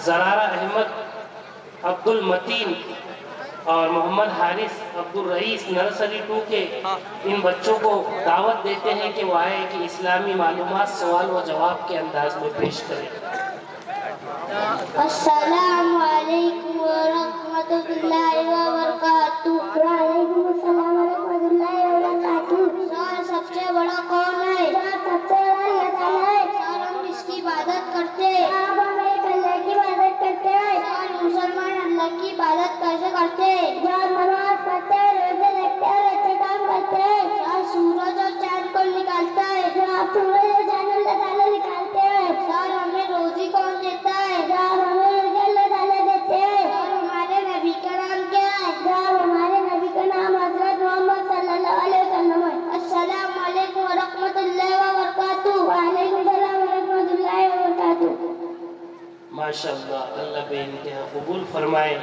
زرارہ احمد عبد المتین اور محمد حارث عبد الرئیس نرسری 2 کے ان بچوں کو دعوت دیتے ہیں کہ وہ آئے کہ اسلامی معلومات سوال و جواب کے انداز میں پیش کریں۔ السلام علیکم ورحمۃ اللہ وبرکاتہ۔ وعلیکم السلام ورحمۃ اللہ وبرکاتہ۔ سر سب سے بڑا کون ہے؟ سب سے بڑا اللہ تعالیٰ ہے۔ سر ہم اس کی عبادت کرتے ہیں۔ ہم ایک اللہ کی عبادت کرتے ہیں۔ سر مسلمان اللہ کی عبادت کیسے کرتے ہیں؟ جب نماز پڑھتے ہیں، روزے رکھتے ہیں اور اچھے کام کرتے ہیں۔ سر سورج اور چاند کو نکالتا ہے؟ جب سورج اور چاند اللہ تعالیٰ نکالتے ہیں۔ سر ہمیں روزی کون دیتا ہے؟ جب ہمیں روزی اللہ تعالیٰ دیتے ہیں۔ سر ہمارے نبی کا نام کیا ہے؟ جب ہمارے نبی کا نام حضرت محمد صلی اللہ علیہ وسلم ہے۔ السلام علیکم ورحمۃ اللہ وبرکاتہ۔ وعلیکم السلام ورحمۃ اللہ وبرکاتہ۔ ماشاءاللہ، اللہ بے انتہا قبول فرمائے۔